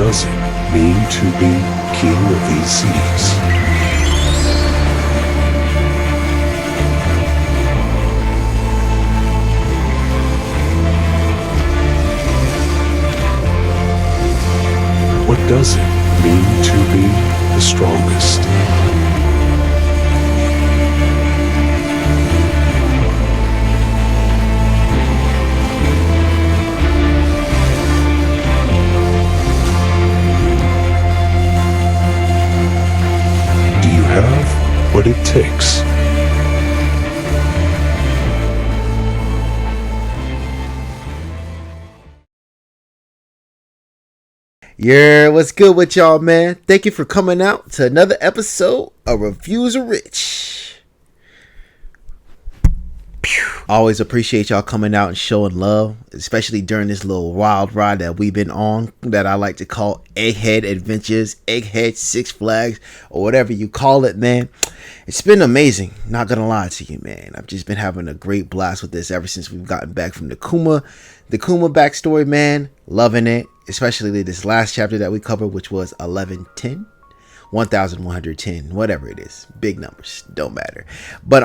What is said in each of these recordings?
does it mean to be king of these seas? What does it mean to be the strongest? Do you have what it takes? Yeah, what's good with y'all, man? Thank you for coming out to another episode of Reviews of Rich. Always appreciate y'all coming out and showing love, especially during this little wild ride that we've been on that I like to call Egghead Adventures, Egghead Six Flags, or whatever you call it, man. It's been amazing, not gonna lie to you, man. I've just been having a great blast with this ever since we've gotten back from the Kuma backstory, man. Loving it, especially this last chapter that we covered, which was 1110, 1110, whatever it is. Big numbers, don't matter. But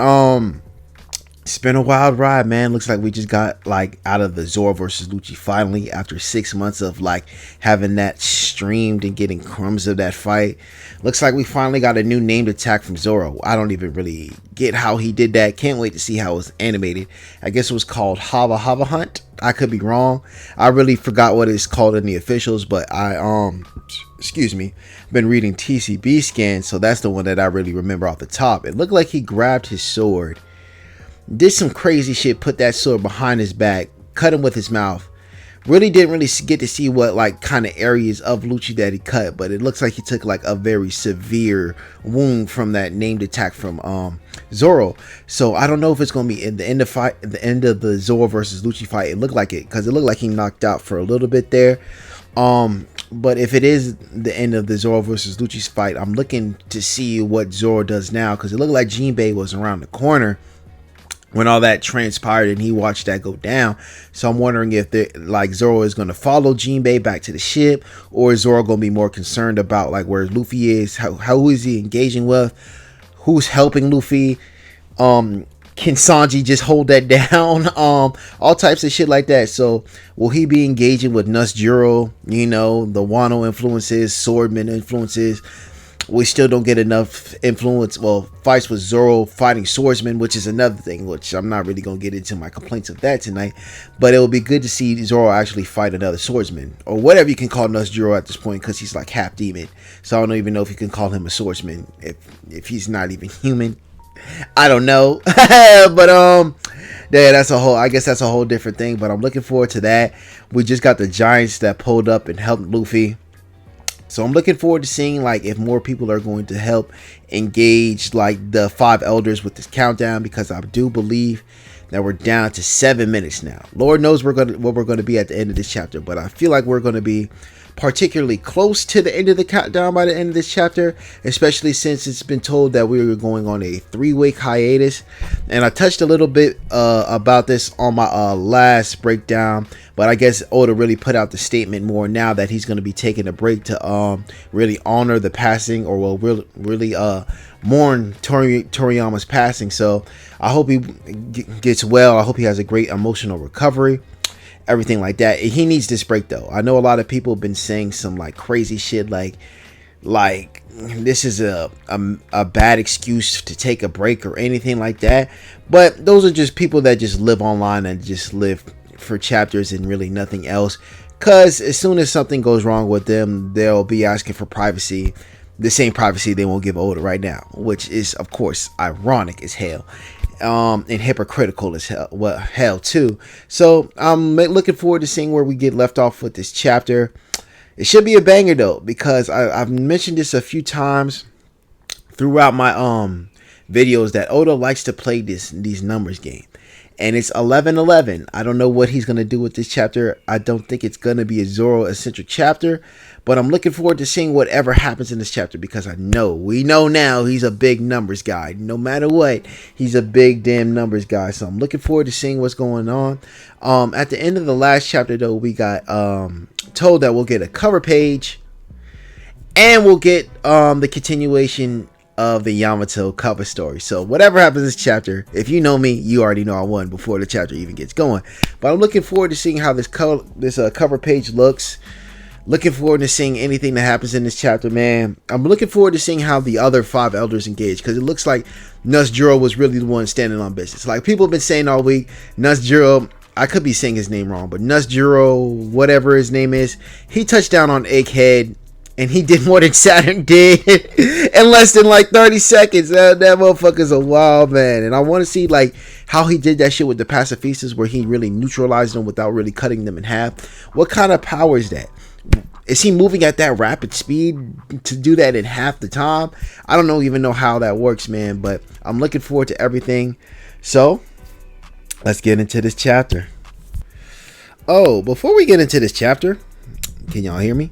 it's been a wild ride, man. Looks like we just got like out of the Zoro versus Lucci finally after 6 months of like having that streamed and getting crumbs of that fight. Looks like we finally got a new named attack from Zoro. I don't even really get how he did that. Can't wait to see how it was animated. I guess it was called Hava Hava Hunt. I could be wrong. I really forgot what it's called in the officials, but I been reading TCB scans, so that's the one that I really remember off the top. It looked like he grabbed his sword, did some crazy shit, put that sword behind his back, cut him with his mouth. Really didn't get to see what like kind of areas of Lucci that he cut, but it looks like he took like a very severe wound from that named attack from Zoro. So I don't know if it's gonna be in the end of the Zoro versus Lucci fight. It looked like it, because it looked like he knocked out for a little bit there. But if it is the end of the Zoro versus Lucci's fight, I'm looking to see what Zoro does now, because it looked like Jinbei was around the corner when all that transpired and he watched that go down. So I'm wondering if Zoro is going to follow Jinbei back to the ship, or is Zoro going to be more concerned about like where Luffy is, how is he engaging with, who's helping Luffy, can Sanji just hold that down, all types of shit like that. So will he be engaging with Nusjuro, the Wano influences, swordman influences? We still don't get enough influence. Well, fights with Zoro fighting swordsmen, which is another thing, which I'm not really going to get into my complaints of that tonight. But it will be good to see Zoro actually fight another swordsman, or whatever you can call Nusjuro at this point, because he's like half demon. So I don't even know if you can call him a swordsman if he's not even human. I don't know. But yeah, that's a whole different thing. But I'm looking forward to that. We just got the giants that pulled up and helped Luffy. So I'm looking forward to seeing like if more people are going to help engage like the 5 elders with this countdown, because I do believe that we're down to 7 minutes now. Lord knows what we're going to be at the end of this chapter, but I feel like we're going to be particularly close to the end of the countdown by the end of this chapter, especially since it's been told that we were going on a 3-week hiatus. And I touched a little bit about this on my last breakdown, but I guess Oda really put out the statement more now that he's going to be taking a break to really honor the passing, or really mourn Toriyama's passing. So I hope he gets well. I hope he has a great emotional recovery, everything like that. He needs this break though. I know a lot of people have been saying some like crazy shit like this is a bad excuse to take a break or anything like that, but those are just people that just live online and just live for chapters and really nothing else, because as soon as something goes wrong with them, they'll be asking for privacy, the same privacy they won't give Oda right now, which is of course ironic as hell. And hypocritical as hell too. So I'm looking forward to seeing where we get left off with this chapter. It should be a banger though, because I've mentioned this a few times throughout my videos that Oda likes to play these numbers game. And it's 11-11. I don't know what he's going to do with this chapter. I don't think it's going to be a Zoro-centric chapter. But I'm looking forward to seeing whatever happens in this chapter, because we know now he's a big numbers guy. No matter what, he's a big damn numbers guy. So I'm looking forward to seeing what's going on. At the end of the last chapter, though, we got told that we'll get a cover page and we'll get the continuation of the Yamato cover story. So whatever happens in this chapter, if you know me, you already know I won before the chapter even gets going. But I'm looking forward to seeing how this cover page looks. Looking forward to seeing anything that happens in this chapter, man. I'm looking forward to seeing how the other 5 elders engage, because it looks like Nuzjuro was really the one standing on business. Like people have been saying all week, Nuzjuro, I could be saying his name wrong, but Nuzjuro, whatever his name is, he touched down on Egghead, and he did more than Saturn did in less than like 30 seconds. That motherfucker's a wild man. And I want to see like how he did that shit with the pacifistas, where he really neutralized them without really cutting them in half. What kind of power is that? Is he moving at that rapid speed to do that in half the time? I don't even know how that works, man. But I'm looking forward to everything. So let's get into this chapter. Oh, before we get into this chapter, can y'all hear me?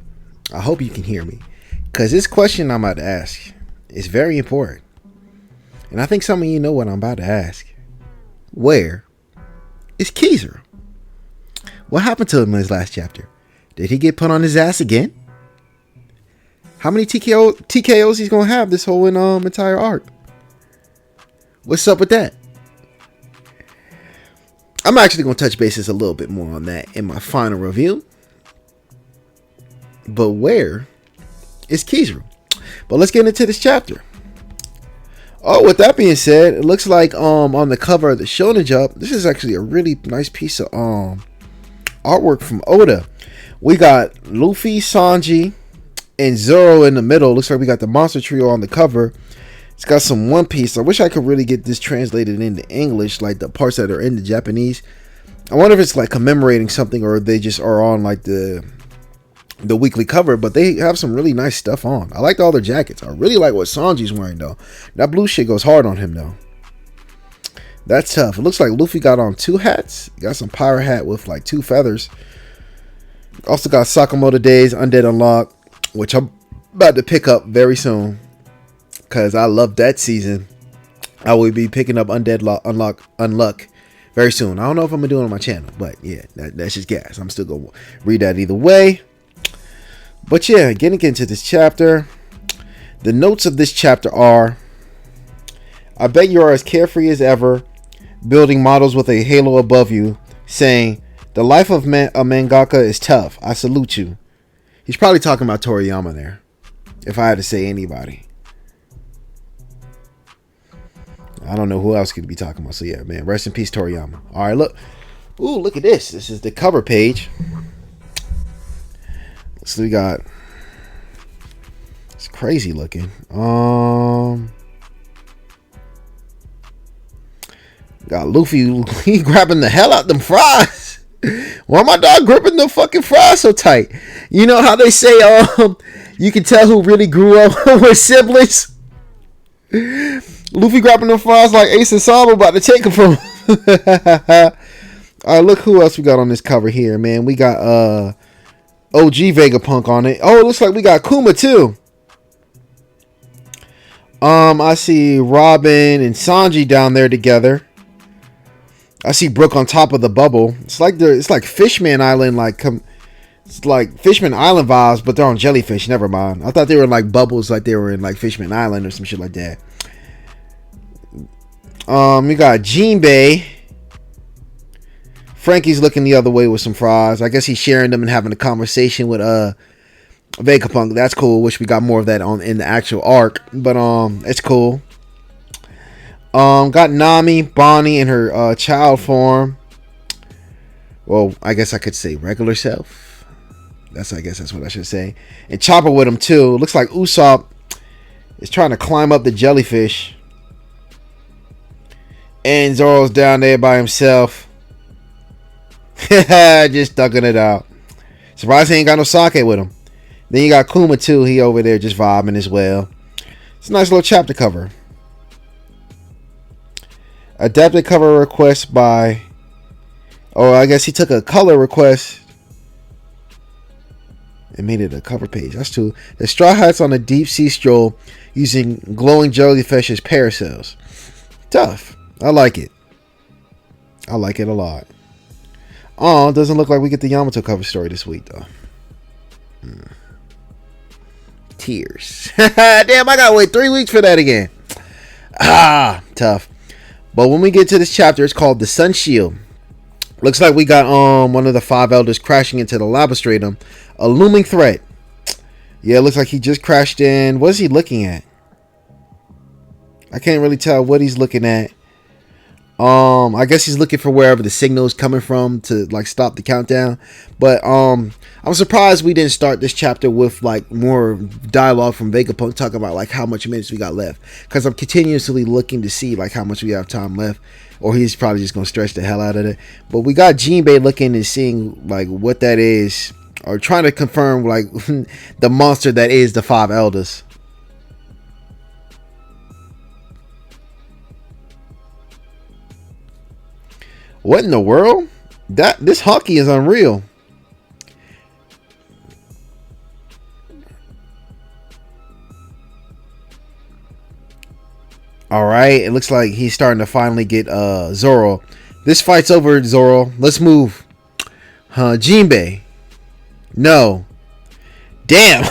I hope you can hear me, because this question I'm about to ask is very important. And I think some of you know what I'm about to ask. Where is Kizaru? What happened to him in his last chapter? Did he get put on his ass again? How many TKOs he's going to have this whole entire arc? What's up with that? I'm actually going to touch bases a little bit more on that in my final review. But where is Kizaru? But let's get into this chapter. Oh, with that being said, it looks like on the cover of the Shonen Jump, this is actually a really nice piece of artwork from Oda. We got Luffy, Sanji, and Zoro in the middle. Looks like we got the monster trio on the cover. It's got some One Piece. I wish I could really get this translated into English, like the parts that are in the Japanese. I wonder if it's like commemorating something, or they just are on like the weekly cover, but they have some really nice stuff on. I liked all their jackets. I really like what Sanji's wearing though. That blue shit goes hard on him though. That's tough. It looks like Luffy got on 2 hats. He got some pirate hat with like 2 feathers. Also got Sakamoto Days Undead Unlock, which I'm about to pick up very soon, because I love that season. I will be picking up Undead Unluck very soon. I don't know if I'm gonna do it on my channel, but yeah, that's just gas. I'm still gonna read that either way. But yeah, getting into this chapter, the notes of this chapter are: I bet you are as carefree as ever, building models with a halo above you, saying, the life of a mangaka is tough. I salute you. He's probably talking about Toriyama there, if I had to say anybody. I don't know who else could be talking about. So yeah, man, rest in peace, Toriyama. All right, look. Ooh, look at this. This is the cover page. So we got, it's crazy looking. Got Luffy he grabbing the hell out them fries. Why my dog gripping the fucking fries so tight? You know how they say you can tell who really grew up with siblings. Luffy grabbing the fries like Ace and Sabo about to take them from him. Alright, look who else we got on this cover here, man. We got OG Vegapunk on it. Oh, it looks like we got Kuma too. I see Robin and Sanji down there together. I see Brook on top of the bubble. It's like Fishman Island, it's like Fishman Island vibes, but they're on jellyfish. Never mind. I thought they were in like bubbles, like they were in like Fishman Island or some shit like that. We got Jinbei. Frankie's looking the other way with some fries. I guess he's sharing them and having a conversation with Vegapunk. That's cool. Wish we got more of that in the actual arc, but it's cool. Got Nami, Bonnie in her child form. Well, I guess I could say regular self. I guess that's what I should say. And Chopper with him too. Looks like Usopp is trying to climb up the jellyfish. And Zoro's down there by himself. Just ducking it out. Surprised he ain't got no sake with him. Then you got Kuma too. He over there just vibing as well. It's a nice little chapter cover. Adapted cover request by... Oh, I guess he took a color request and made it a cover page. That's true. The Straw Hats on a deep sea stroll using glowing jellyfish as parasails. Tough. I like it. I like it a lot. Oh, it doesn't look like we get the Yamato cover story this week, though. tears. Damn, I gotta wait 3 weeks for that again. Tough. But when we get to this chapter, it's called The Sun Shield. Looks like we got one of the 5 elders crashing into the labostratum. A looming threat. Yeah, it looks like he just crashed in. What is he looking at? I can't really tell what he's looking at. I guess he's looking for wherever the signal is coming from to like stop the countdown. But I'm surprised we didn't start this chapter with like more dialogue from Vegapunk talking about like how much minutes we got left. Because I'm continuously looking to see like how much we have time left. Or he's probably just gonna stretch the hell out of it. But we got Jinbei looking and seeing like what that is. Or trying to confirm like the monster that is the 5 elders. What in the world? This hockey is unreal. Alright, it looks like he's starting to finally get Zoro. This fight's over, Zoro. Let's move. Jinbei. No. Damn.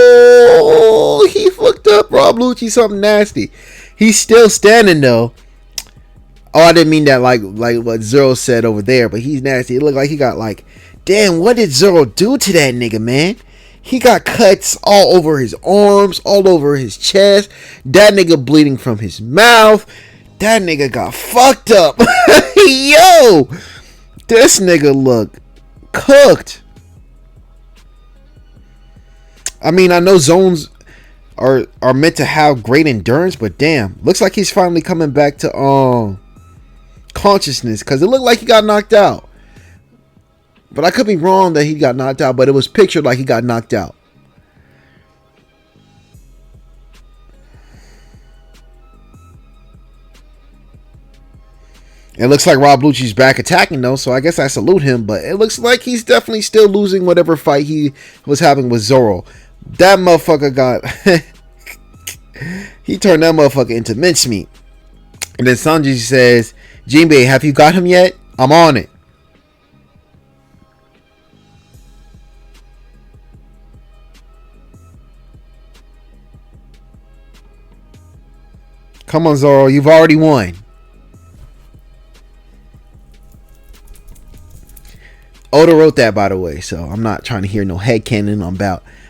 Oh, he fucked up Rob Lucci something nasty. He's still standing though. Oh, I didn't mean that like what Zoro said over there, but he's nasty. It looked like he got like, damn, what did Zoro do to that nigga, man? He got cuts all over his arms, all over his chest. That nigga bleeding from his mouth. That nigga got fucked up. Yo, this nigga look cooked. I mean, I know zones are meant to have great endurance, but damn, looks like he's finally coming back to consciousness, because it looked like he got knocked out. But I could be wrong that he got knocked out, but it was pictured like he got knocked out. It looks like Rob Lucci's back attacking though, so I guess I salute him, but it looks like he's definitely still losing whatever fight he was having with Zoro. That motherfucker got he turned that motherfucker into mincemeat. And then Sanji says, Jinbei, have you got him yet? I'm on it. Come on, Zoro, you've already won. Oda wrote that, by the way, so I'm not trying to hear no headcanon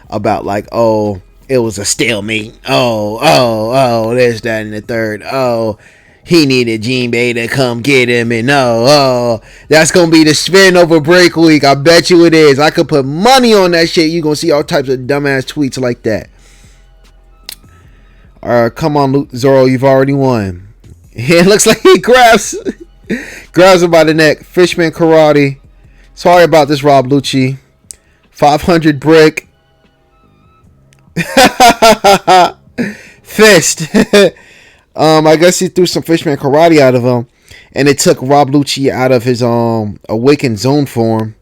about like, oh, it was a stalemate. Oh, this, that, and the third. Oh, he needed Jinbei to come get him, and that's gonna be the spin over break week. I bet you it is. I could put money on that shit. You gonna see all types of dumbass tweets like that. Come on, Zoro, you've already won. It looks like he grabs him by the neck. Fishman karate. Sorry about this, Rob Lucci. 500 brick. Fist. I guess he threw some Fishman karate out of him, and it took Rob Lucci out of his awakened zone form.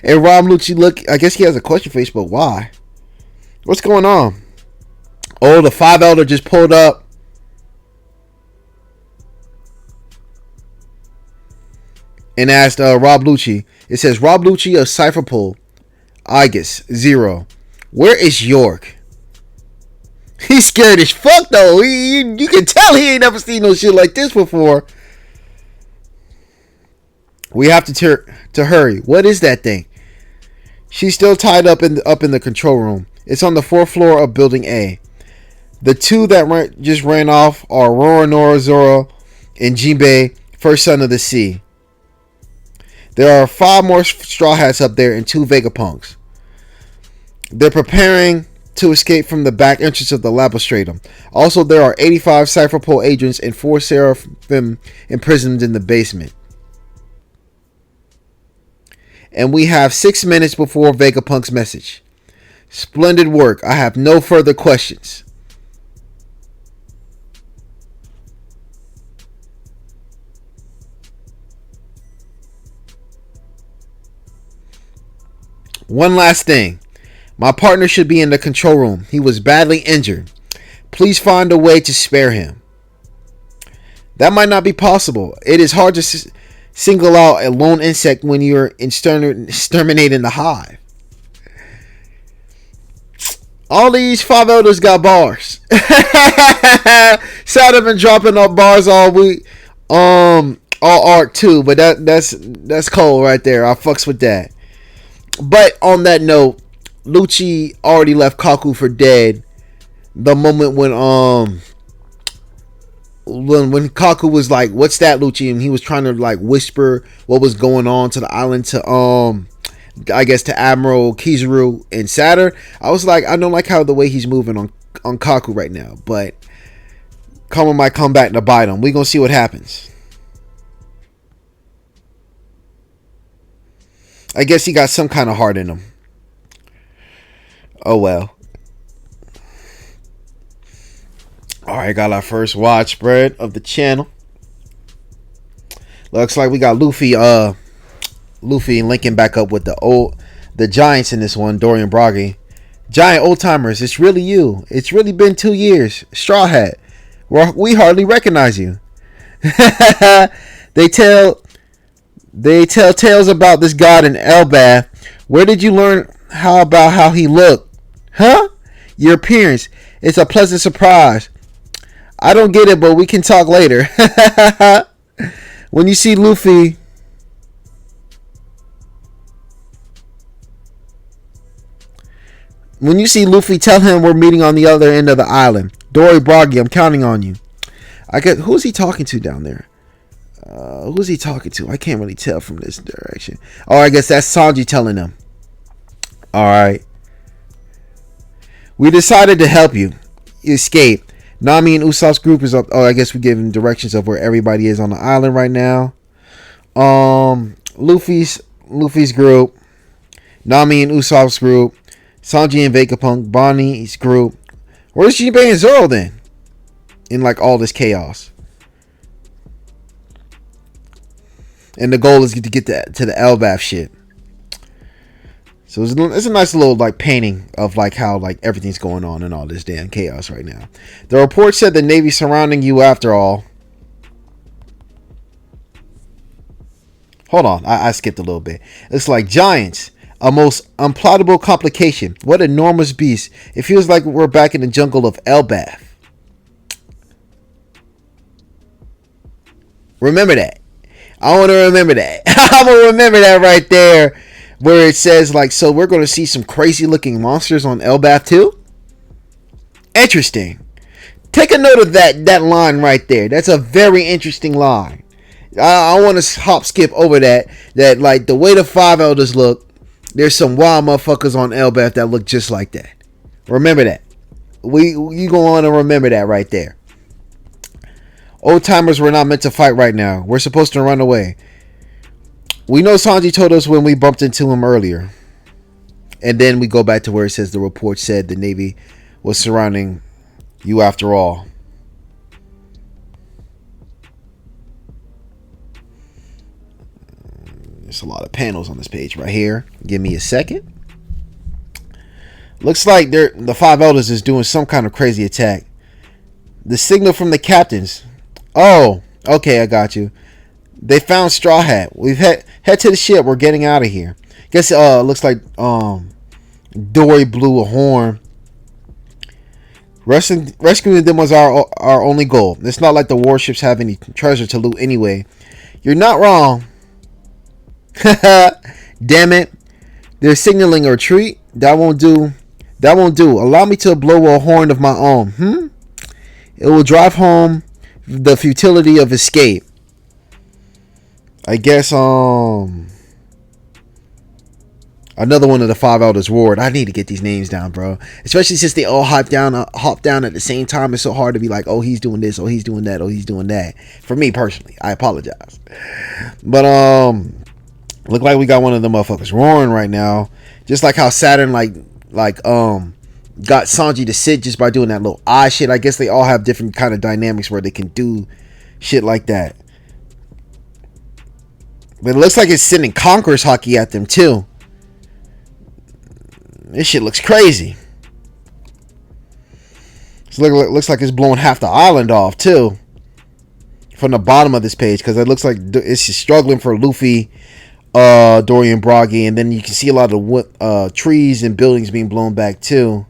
And Rob Lucci, look, I guess he has a question face, but why? What's going on? Oh, the 5 elder just pulled up. And asked Rob Lucci. It says, Rob Lucci of Cypher Pool. Aegis, 0. Where is York? He's scared as fuck, though. You can tell he ain't never seen no shit like this before. We have to hurry. What is that thing? She's still tied up in the control room. It's on the 4th floor of Building A. The 2 that just ran off are Roronoa Zoro and Jinbei, first son of the sea. There are 5 more Straw Hats up there and 2 Vegapunks. They're preparing to escape from the back entrance of the Labostratum. Also, there are 85 Cypher Pole agents and 4 Seraphim imprisoned in the basement. And we have 6 minutes before Vegapunk's message. Splendid work. I have no further questions. One last thing. My partner should be in the control room. He was badly injured. Please find a way to spare him. That might not be possible. It is hard to single out a lone insect when you're exterminating the hive. All these five elders got bars. Sad, I've been dropping up bars all week. All arc too, but that's cold right there. I fucks with that. But on that note, Lucci already left Kaku for dead. The moment when Kaku was like, "What's that, Lucci?" and he was trying to like whisper what was going on to the island to I guess to Admiral Kizaru and Saturn. I was like, I don't like how the way he's moving on Kaku right now, but Karma might come back to bite him. We gonna see what happens. I guess he got some kind of heart in him. Oh well. Alright, got our first watch spread of the channel. Looks like we got Luffy linking back up with the Giants in this one, Dorian Broggy. Giant old timers, it's really you. It's really been 2 years. Straw Hat. We hardly recognize you. They tell tales about this god in Elbath. Where did you learn about how he looked? Huh? Your appearance. It's a pleasant surprise. I don't get it, but we can talk later. When you see Luffy, tell him we're meeting on the other end of the island. Dory Broggy, I'm counting on you. Who's he talking to down there? Who's he talking to? I can't really tell from this direction. Oh, I guess that's Sanji telling them. Alright. We decided to help you. You escaped. Nami and Usopp's group is up. Oh, I guess we give him directions of where everybody is on the island right now. Luffy's group. Nami and Usopp's group. Sanji and Vegapunk. Bonnie's group. Where's Jinbei and Zoro then? In like all this chaos. And the goal is to get to the Elbaf shit. So it's a nice little like painting of like how like everything's going on in all this damn chaos right now. The report said the Navy surrounding you after all. Hold on, I skipped a little bit. It's like giants, a most unplottable complication. What enormous beast! It feels like we're back in the jungle of Elbaf. Remember that. I want to remember that. I'm gonna remember that right there. Where it says like, so we're going to see some crazy looking monsters on Elbaf too? Interesting. Take a note of that line right there. That's a very interesting line. I want to hop skip over that like the way the five elders look, there's some wild motherfuckers on Elbaf that look just like that. Remember that. You go on and remember that right there. Old timers, we're not meant to fight right now. We're supposed to run away. We know Sanji told us when we bumped into him earlier. And then we go back to where it says the report said the Navy was surrounding you after all. There's a lot of panels on this page right here. Give me a second. Looks like the five elders is doing some kind of crazy attack. The signal from the captains. Oh, okay, I got you. They found Straw Hat. We've head to the ship. We're getting out of here. Guess looks like Dory blew a horn. Rescuing them was our only goal. It's not like the warships have any treasure to loot anyway. You're not wrong. Damn it. They're signaling a retreat. That won't do. Allow me to blow a horn of my own. It will drive home the futility of escape. I guess another one of the five elders roared. I need to get these names down, bro. Especially since they all hop down at the same time. It's so hard to be like, oh, he's doing this, oh, he's doing that, oh, he's doing that. For me personally, I apologize. But look like we got one of the motherfuckers roaring right now. Just like how Saturn got Sanji to sit just by doing that little eye shit. I guess they all have different kind of dynamics where they can do shit like that. But it looks like it's sending Conqueror's Hockey at them too. This shit looks crazy. Looks like it's blowing half the island off too. From the bottom of this page, because it looks like it's struggling for Luffy, Dorian Broggy, and then you can see a lot of trees and buildings being blown back too.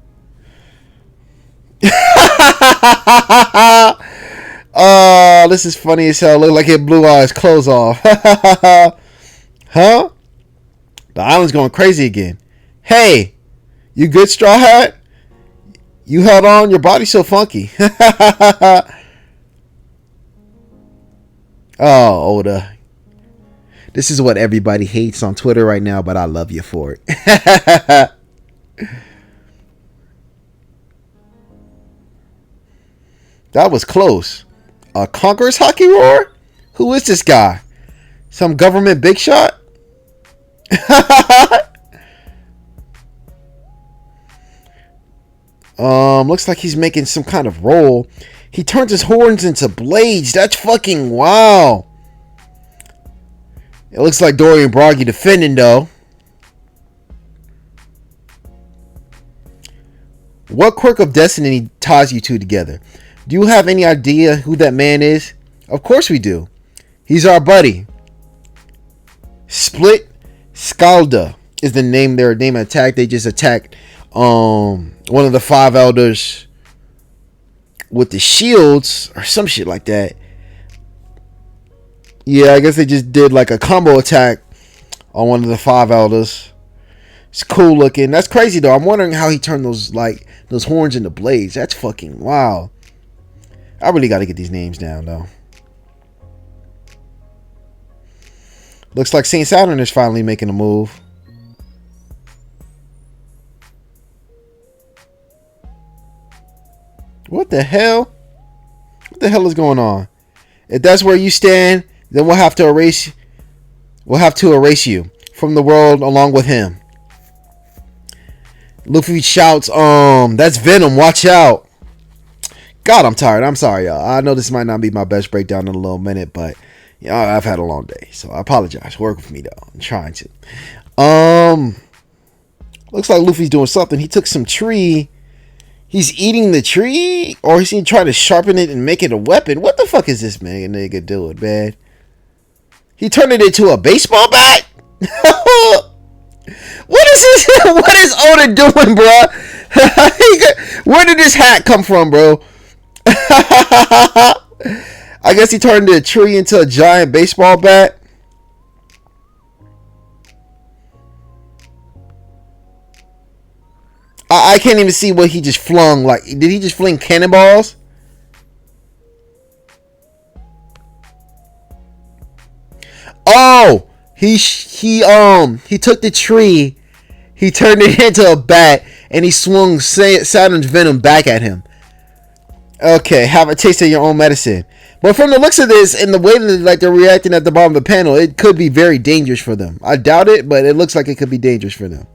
Oh, this is funny as hell. Look like it blew all his clothes off. Huh? The island's going crazy again. Hey, you good, Straw Hat? You held on. Your body's so funky. Oh, Oda. This is what everybody hates on Twitter right now, but I love you for it. That was close. A Conqueror's Hockey Roar? Who is this guy? Some government big shot? Looks like he's making some kind of roll. He turns his horns into blades. That's fucking wow. It looks like Dorian Broggy defending though. What quirk of destiny ties you two together? Do you have any idea who that man is? Of course we do. He's our buddy. Split Scalda is the name their name attack. They just attacked one of the 5 elders with the shields or some shit like that. Yeah, I guess they just did like a combo attack on one of the 5 elders. It's cool looking. That's crazy though. I'm wondering how he turned those horns into blades. That's fucking wow. I really got to get these names down though. Looks like Saint Saturn is finally making a move. What the hell? What the hell is going on? If that's where you stand, then we'll have to erase you from the world along with him. Luffy shouts, that's Venom, watch out. God, I'm tired. I'm sorry, y'all. I know this might not be my best breakdown in a little minute, but I've had a long day, so I apologize. Work with me though. I'm trying to. Looks like Luffy's doing something. He took some tree. He's eating the tree, or is he trying to sharpen it and make it a weapon? What the fuck is this man nigga doing, man? He turned it into a baseball bat? What is this? What is Oda doing, bro? Where did this hat come from, bro? I guess he turned the tree into a giant baseball bat. I can't even see what he just flung. Like, did he just fling cannonballs? Oh, he took the tree, he turned it into a bat, and he swung Saturn's venom back at him. Okay, have a taste of your own medicine. But from the looks of this and the way that they're reacting at the bottom of the panel, it could be very dangerous for them. I doubt it, but it looks like it could be dangerous for them.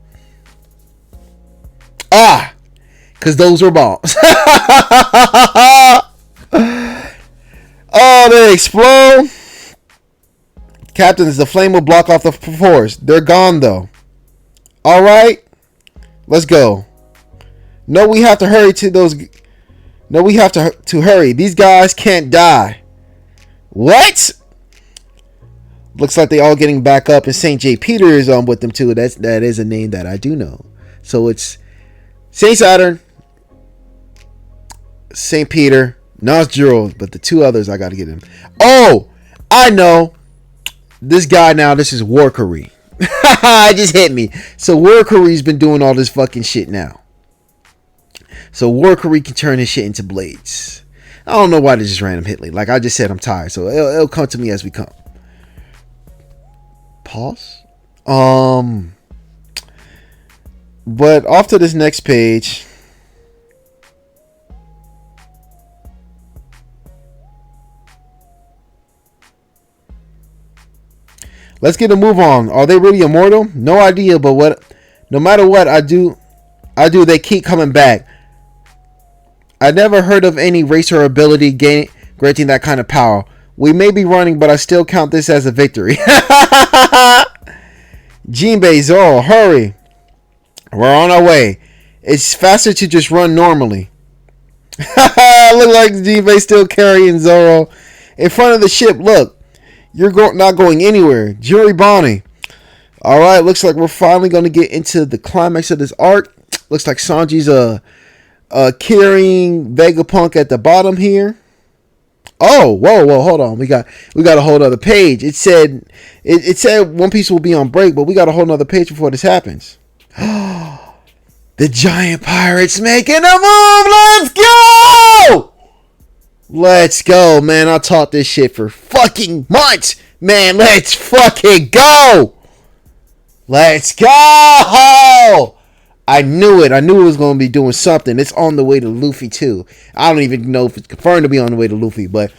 Ah, because those were bombs. Oh, they explode. Captain, the flame will block off the force. They're gone though. All right, let's go. No, we have to hurry to those. No, we have to hurry. These guys can't die. What? Looks like they all getting back up, and Saint J. Peter is with them too. That is a name that I do know. So it's Saint Saturn, Saint Peter, Nazjuro, but the 2 others I got to get him. Oh, I know. This guy now, this is Workery. It just hit me. So Workery's been doing all this fucking shit now. So Workery can turn his shit into blades. I don't know why they just random hit me. Like I just said, I'm tired. So it'll come to me as we come. Pause. But off to this next page. Let's get a move on. Are they really immortal? No idea, but no matter what I do, they keep coming back. I never heard of any race or ability granting that kind of power. We may be running, but I still count this as a victory. Jinbei, Zoro, hurry. We're on our way. It's faster to just run normally. Look like Jinbei still carrying Zoro in front of the ship. Look, you're not going anywhere. Juri Bonnie. Alright, looks like we're finally going to get into the climax of this arc. Looks like Sanji's carrying Vegapunk at the bottom here. Oh, whoa, hold on. We got a whole other page. It said One Piece will be on break, but we got a whole other page before this happens. The giant pirates making a move. Let's go! Let's go, man. I taught this shit for fucking months. Man, let's fucking go. Let's go. I knew it. I knew it was going to be doing something. It's on the way to Luffy, too. I don't even know if it's confirmed to be on the way to Luffy, but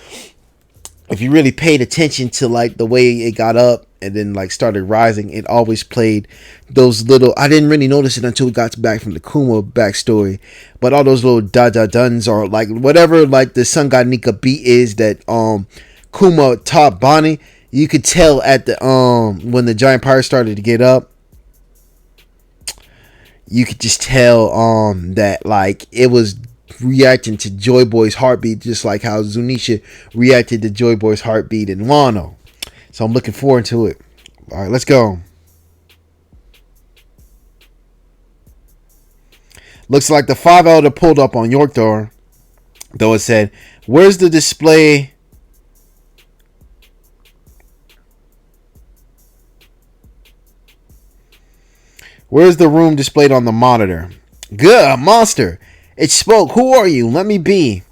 if you really paid attention to, like, the way it got up and then, like, started rising, it always played those little... I didn't really notice it until we got back from the Kuma backstory, but all those little da-da-duns or, like, whatever, like, the Sun God Nika beat is that Kuma taught Bonnie, you could tell at the when the giant pirate started to get up, you could just tell that, like, it was reacting to Joy Boy's heartbeat, just like how Zunisha reacted to Joy Boy's heartbeat in Wano. So I'm looking forward to it. All right, let's go. Looks like the 5 Elder pulled up on York door, though it said, "Where's the display?" Where's the room displayed on the monitor? Good, monster. It spoke. Who are you? Let me be.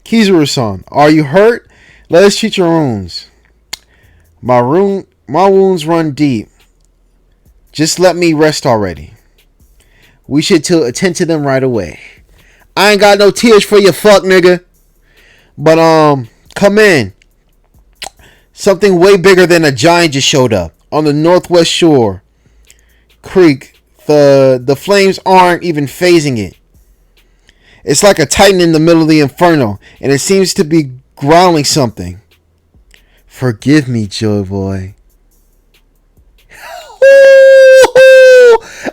Kizuru-san, are you hurt? Let us treat your wounds. My wounds run deep. Just let me rest already. We should attend to them right away. I ain't got no tears for you, fuck nigga. But come in. Something way bigger than a giant just showed up on the northwest shore. Creek. The flames aren't even phasing it. It's like a titan in the middle of the inferno, and it seems to be growling something. Forgive me, Joy Boy.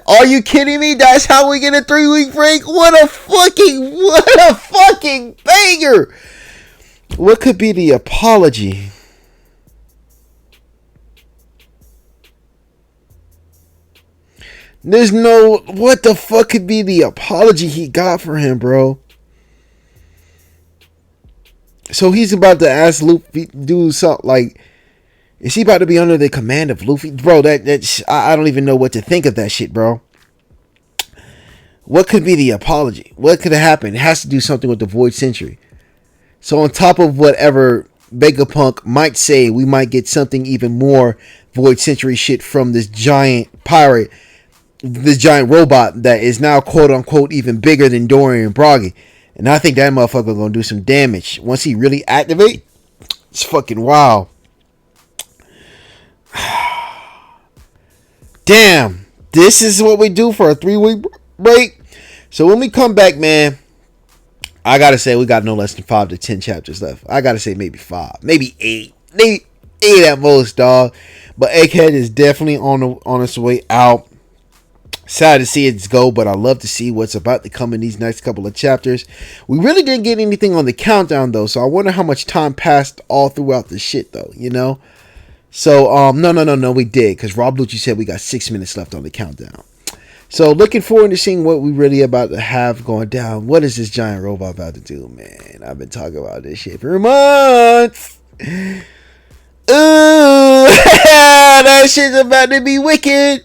Are you kidding me? That's how we get a 3-week break? What a fucking banger! What could be the apology? There's no... What the fuck could be the apology he got for him, bro? So he's about to ask Luffy do something like... Is he about to be under the command of Luffy? Bro, I don't even know what to think of that shit, bro. What could be the apology? What could have happened? It has to do something with the Void Century. So on top of whatever Vegapunk might say, we might get something even more Void Century shit from this giant pirate... This giant robot that is now quote unquote even bigger than Dorian and Broggy. And I think that motherfucker gonna do some damage. Once he really activate, it's fucking wild. Damn. This is what we do for a 3-week break. So when we come back, man, I gotta say we got no less than 5 to 10 chapters left. I gotta say maybe 5. Maybe 8. Maybe 8 at most, dog. But Egghead is definitely on its way out. Sad to see it go, but I love to see what's about to come in these next couple of chapters. We really didn't get anything on the countdown, though, so I wonder how much time passed all throughout the shit, though, you know? So, no, we did, because Rob Lucci said we got 6 minutes left on the countdown. So, looking forward to seeing what we really about to have going down. What is this giant robot about to do, man? I've been talking about this shit for months. Ooh, that shit's about to be wicked.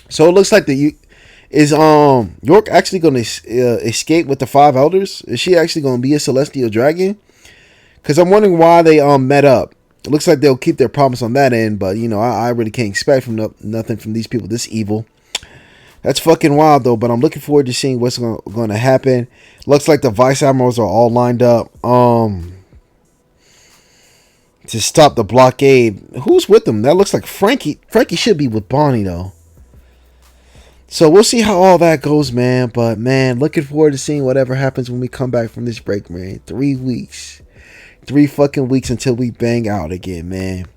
So it looks like York actually going to escape with the 5 elders? Is she actually going to be a celestial dragon? Because I'm wondering why they met up. It looks like they'll keep their promise on that end, but you know I really can't expect from nothing from these people this evil. That's fucking wild though. But I'm looking forward to seeing what's going to happen. Looks like the vice admirals are all lined up to stop the blockade. Who's with them? That looks like Frankie. Frankie should be with Bonnie though. So we'll see how all that goes, man. But, man, looking forward to seeing whatever happens when we come back from this break, man. 3 weeks. 3 fucking weeks until we bang out again, man.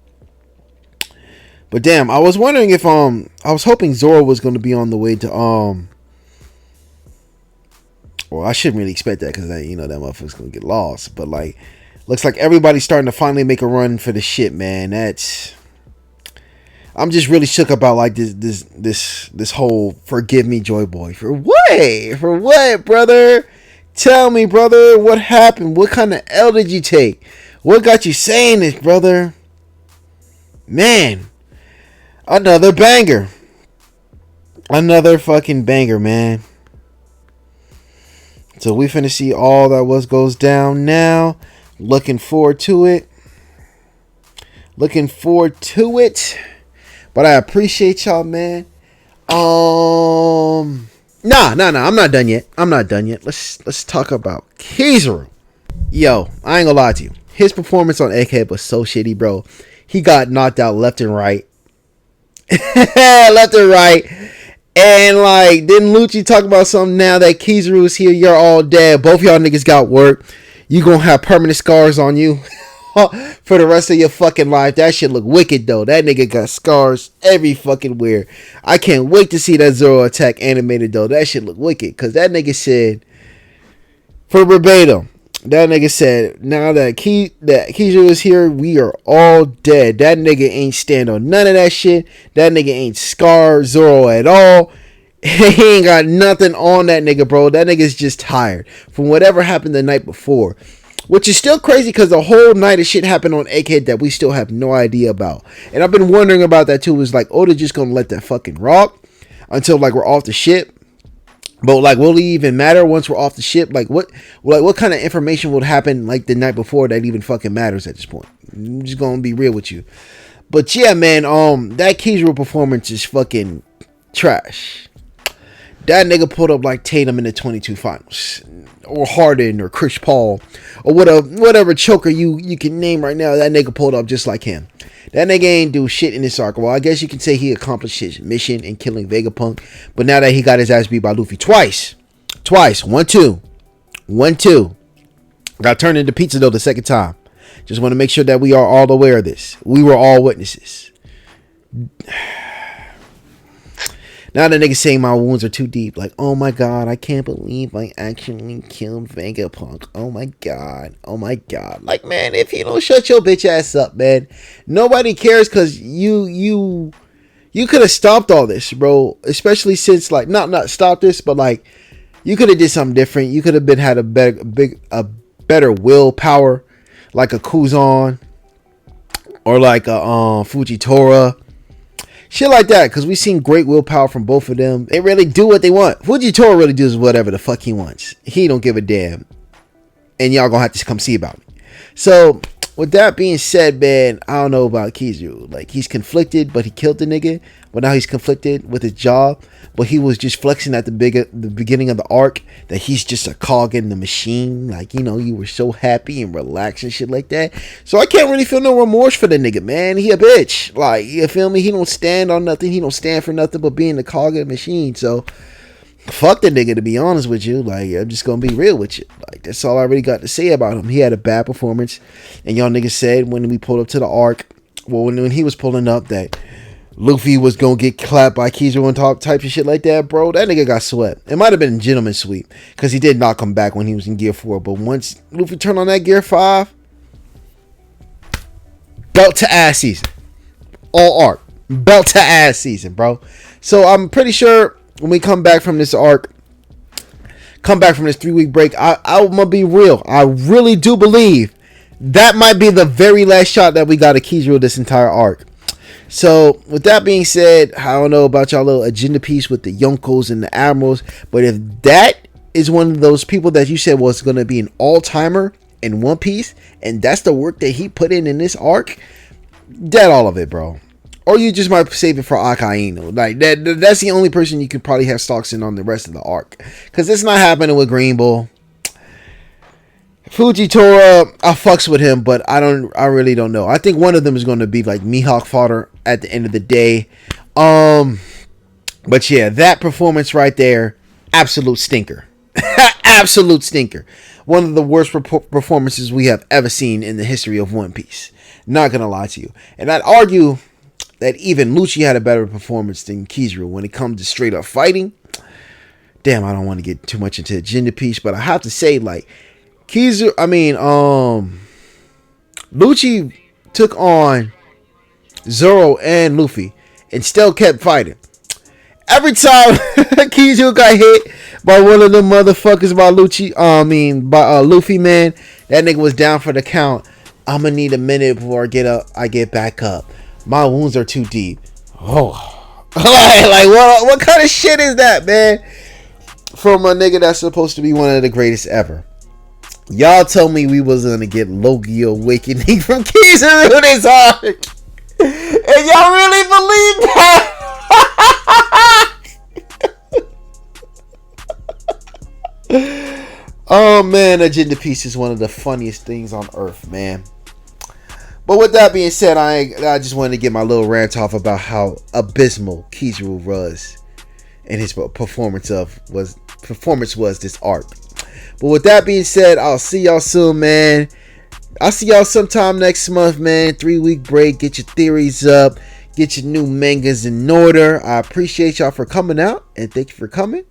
But damn, I was wondering if I was hoping Zoro was gonna be on the way to well, I shouldn't really expect that because that motherfucker's gonna get lost. But like, looks like everybody's starting to finally make a run for the shit, man. I'm just really shook about like this whole forgive me, Joy Boy. For what? For what, brother? Tell me, brother, what happened? What kind of L did you take? What got you saying this, brother? Man, another banger. Another fucking banger, man. So we finna see all that goes down now. Looking forward to it. Looking forward to it. But I appreciate y'all, man. Nah. I'm not done yet. Let's talk about Kizaru. Yo, I ain't gonna lie to you. His performance on Egghead was so shitty, bro. He got knocked out left and right. Left and right. And like, didn't Lucci talk about something now that Kizaru is here? You're all dead. Both y'all niggas got work. You gonna have permanent scars on you for the rest of your fucking life. That shit look wicked though. That nigga got scars every fucking where. I can't wait to see that Zoro attack animated though. That shit look wicked. Cause that nigga said, for verbatim, that nigga said, now that Kizaru is here, we are all dead. That nigga ain't stand on none of that shit. That nigga ain't scar Zoro at all. He ain't got nothing on that nigga, bro. That nigga's just tired from whatever happened the night before. Which is still crazy because the whole night of shit happened on Egghead that we still have no idea about. And I've been wondering about that too. Is like, Oda just gonna let that fucking rock until like we're off the ship? But like, will it even matter once we're off the ship? Like what kind of information would happen like the night before that even fucking matters at this point? I'm just gonna be real with you. But yeah, man, that Kizaru performance is fucking trash. That nigga pulled up like Tatum in the 22 finals, or Harden, or Chris Paul, or whatever choker you can name right now. That nigga pulled up just like him. That nigga ain't do shit in this arc. Well, I guess you can say he accomplished his mission in killing Vegapunk. But now that he got his ass beat by Luffy twice. 1-2. Got turned into pizza though the second time. Just want to make sure that we are all aware of this. We were all witnesses. Now the nigga saying my wounds are too deep. Like, oh my god, I can't believe I actually killed Vegapunk. Oh my god. Like, man, if you don't shut your bitch ass up, man, nobody cares because you could have stopped all this, bro. Especially since, like, not stop this, but like, you could have did something different. You could have had a better willpower, like a Kuzan or like a Fujitora. Shit like that, because we've seen great willpower from both of them. They really do what they want. Fujitora really does whatever the fuck he wants. He don't give a damn. And y'all gonna have to come see about it. So, with that being said, man, I don't know about Kizaru. Like, he's conflicted, but he killed the nigga. But now he's conflicted with his job. But he was just flexing at the beginning of the arc that he's just a cog in the machine. Like, you were so happy and relaxed and shit like that. So I can't really feel no remorse for the nigga, man. He a bitch. Like, you feel me? He don't stand on nothing. He don't stand for nothing but being the cog in the machine. So fuck the nigga, to be honest with you. Like, I'm just gonna be real with you. Like, that's all I really got to say about him. He had a bad performance. And y'all niggas said when we pulled up to the arc, well, when he was pulling up, that Luffy was gonna get clapped by Kizaru on top type of shit like that, bro. That nigga got swept. It might have been a gentleman sweep, because he did knock him back when he was in Gear 4. But once Luffy turned on that Gear 5, belt to ass season. All arc. Belt to ass season, bro. So I'm pretty sure when we come back from this arc, come back from this 3-week break, I'm gonna be real. I really do believe that might be the very last shot that we got of Kizaru this entire arc. So, with that being said, I don't know about y'all little agenda piece with the Yonkos and the Admirals, but if that is one of those people that you said was going to be an all-timer in One Piece, and that's the work that he put in this arc, dead all of it, bro. Or you just might save it for Akainu. Like, that's the only person you could probably have stocks in on the rest of the arc. Because it's not happening with Green Bull. Fujitora, I fucks with him, but I really don't know. I think one of them is going to be like Mihawk fodder at the end of the day. But yeah, that performance right there, absolute stinker. Absolute stinker. One of the worst performances we have ever seen in the history of One Piece. Not gonna lie to you. And I'd argue that even Lucci had a better performance than Kizaru when it comes to straight up fighting. Damn, I don't want to get too much into the gender piece, but I have to say, like, Lucci took on Zoro and Luffy and still kept fighting. Every time Kizaru got hit by one of them motherfuckers by Luffy, man, that nigga was down for the count. I'm gonna need a minute before I get back up. My wounds are too deep. Oh, like what kind of shit is that, man? From a nigga that's supposed to be one of the greatest ever. Y'all told me we was gonna get Loki awakening from Kizaru this arc, and y'all really believe that? Oh man, agenda piece is one of the funniest things on earth, man. But with that being said, I just wanted to get my little rant off about how abysmal Kizaru was, and his performance was this arc. But with that being said, I'll see y'all soon, man. I'll see y'all sometime next month, man. 3-week break. Get your theories up. Get your new mangas in order. I appreciate y'all for coming out, and thank you for coming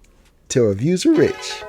to Reviews Are Rich.